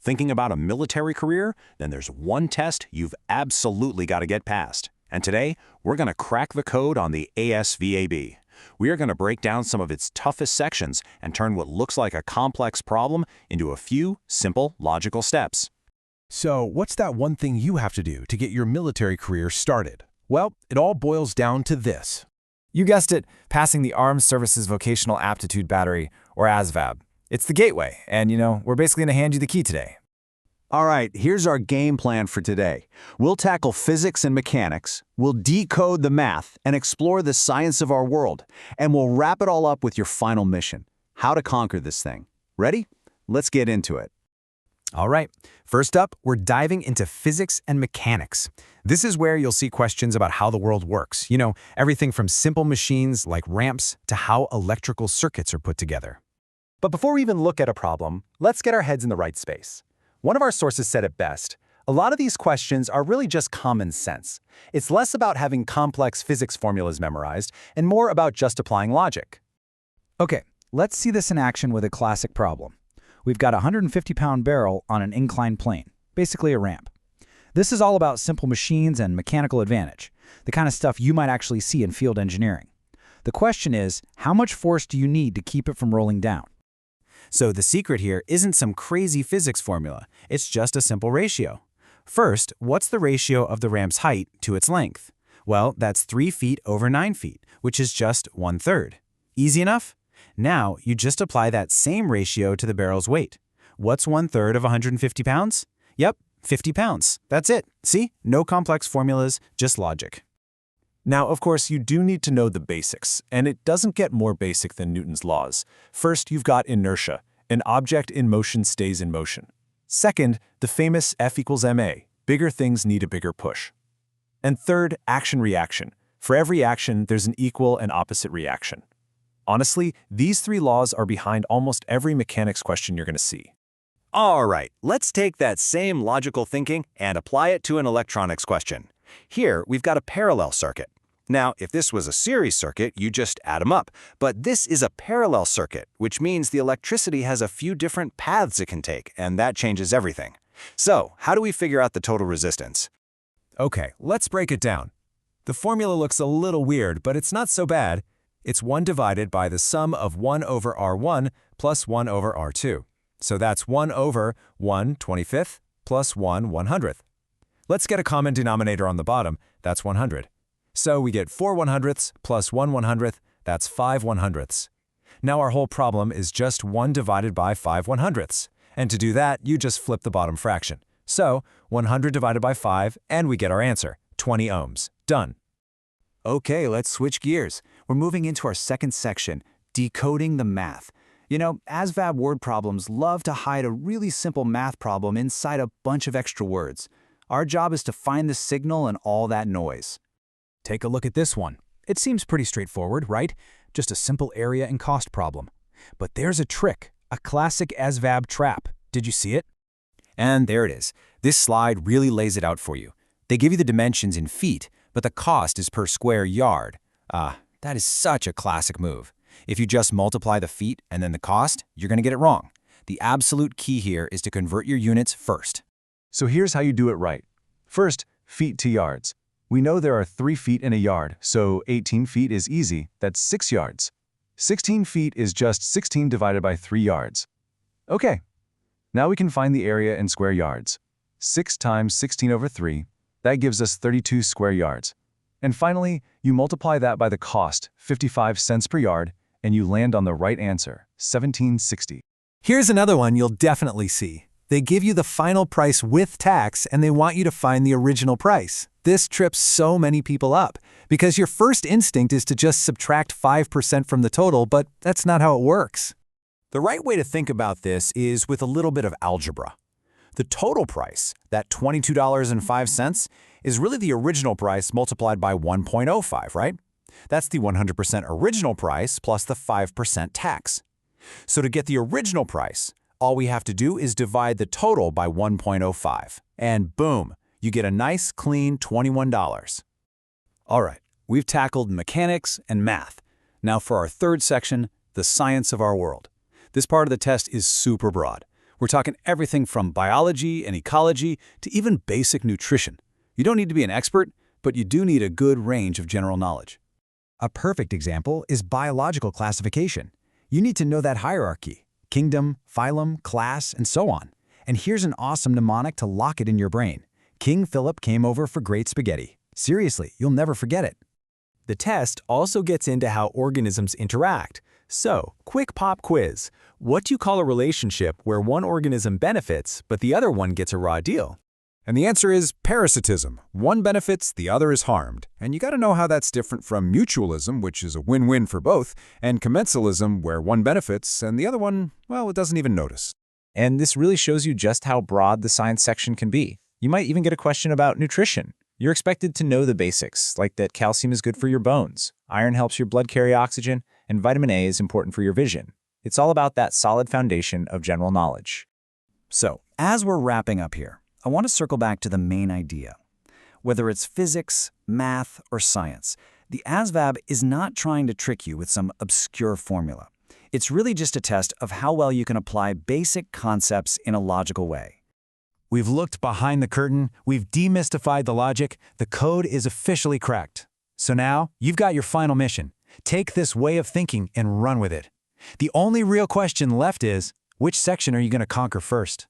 Thinking about a military career? Then there's one test you've absolutely got to get past. And today, we're going to crack the code on the ASVAB. We are going to break down some of its toughest sections and turn what looks like a complex problem into a few simple, logical steps. So, what's that one thing you have to do to get your military career started? Well, it all boils down to this. You guessed it, passing the Armed Services Vocational Aptitude Battery, or ASVAB. It's the gateway, and we're basically going to hand you the key today. All right, here's our game plan for today. We'll tackle physics and mechanics, we'll decode the math, and explore the science of our world. And we'll wrap it all up with your final mission, how to conquer this thing. Ready? Let's get into it. All right, first up, we're diving into physics and mechanics. This is where you'll see questions about how the world works. Everything from simple machines like ramps to how electrical circuits are put together. But before we even look at a problem, let's get our heads in the right space. One of our sources said it best: a lot of these questions are really just common sense. It's less about having complex physics formulas memorized and more about just applying logic. Okay, let's see this in action with a classic problem. We've got a 150-pound barrel on an inclined plane, basically a ramp. This is all about simple machines and mechanical advantage, the kind of stuff you might actually see in field engineering. The question is, how much force do you need to keep it from rolling down? So the secret here isn't some crazy physics formula, it's just a simple ratio. First, what's the ratio of the ramp's height to its length? Well, that's 3 feet over 9 feet, which is just 1/3. Easy enough? Now, you just apply that same ratio to the barrel's weight. What's 1/3 of 150 pounds? Yep, 50 pounds. That's it. See? No complex formulas, just logic. Now, of course, you do need to know the basics, and it doesn't get more basic than Newton's laws. First, you've got inertia. An object in motion stays in motion. Second, the famous F equals ma. Bigger things need a bigger push. And third, action-reaction. For every action, there's an equal and opposite reaction. Honestly, these 3 laws are behind almost every mechanics question you're going to see. All right, let's take that same logical thinking and apply it to an electronics question. Here, we've got a parallel circuit. Now, if this was a series circuit, you just add them up. But this is a parallel circuit, which means the electricity has a few different paths it can take, and that changes everything. So, how do we figure out the total resistance? Okay, let's break it down. The formula looks a little weird, but it's not so bad. It's 1 divided by the sum of 1 over R1 plus 1 over R2. So that's 1 over 1/25 plus 1/100th. Let's get a common denominator on the bottom, that's 100. So we get 4 100ths plus 1 100th, that's 5 100ths. Now our whole problem is just 1 divided by 5 100ths. And to do that, you just flip the bottom fraction. So 100 divided by 5, and we get our answer, 20 ohms. Done. Okay, let's switch gears. We're moving into our second section, decoding the math. ASVAB word problems love to hide a really simple math problem inside a bunch of extra words. Our job is to find the signal in all that noise. Take a look at this one. It seems pretty straightforward, right? Just a simple area and cost problem. But there's a trick, a classic ASVAB trap. Did you see it? And there it is. This slide really lays it out for you. They give you the dimensions in feet, but the cost is per square yard. That is such a classic move. If you just multiply the feet and then the cost, you're going to get it wrong. The absolute key here is to convert your units first. So here's how you do it right. First, feet to yards. We know there are 3 feet in a yard, so 18 feet is easy, that's 6 yards. 16 feet is just 16 divided by 3 yards. Okay, now we can find the area in square yards. 6 times 16 over 3, that gives us 32 square yards. And finally, you multiply that by the cost, 55 cents per yard, and you land on the right answer, $17.60. Here's another one you'll definitely see. They give you the final price with tax, and they want you to find the original price. This trips so many people up, because your first instinct is to just subtract 5% from the total, but that's not how it works. The right way to think about this is with a little bit of algebra. The total price, that $22.05, is really the original price multiplied by 1.05, right? That's the 100% original price plus the 5% tax. So to get the original price, all we have to do is divide the total by 1.05. And boom, you get a nice, clean $21. All right, we've tackled mechanics and math. Now for our third section, the science of our world. This part of the test is super broad. We're talking everything from biology and ecology to even basic nutrition. You don't need to be an expert, but you do need a good range of general knowledge. A perfect example is biological classification. You need to know that hierarchy: kingdom, phylum, class, and so on. And here's an awesome mnemonic to lock it in your brain. King Philip came over for great spaghetti. Seriously, you'll never forget it. The test also gets into how organisms interact. So, quick pop quiz. What do you call a relationship where one organism benefits, but the other one gets a raw deal? And the answer is parasitism. One benefits, the other is harmed. And you got to know how that's different from mutualism, which is a win-win for both, and commensalism, where one benefits and the other one, well, it doesn't even notice. And this really shows you just how broad the science section can be. You might even get a question about nutrition. You're expected to know the basics, like that calcium is good for your bones, iron helps your blood carry oxygen, and vitamin A is important for your vision. It's all about that solid foundation of general knowledge. So, as we're wrapping up here, I want to circle back to the main idea. Whether it's physics, math, or science, the ASVAB is not trying to trick you with some obscure formula. It's really just a test of how well you can apply basic concepts in a logical way. We've looked behind the curtain, we've demystified the logic, the code is officially cracked. So now, you've got your final mission. Take this way of thinking and run with it. The only real question left is, which section are you going to conquer first?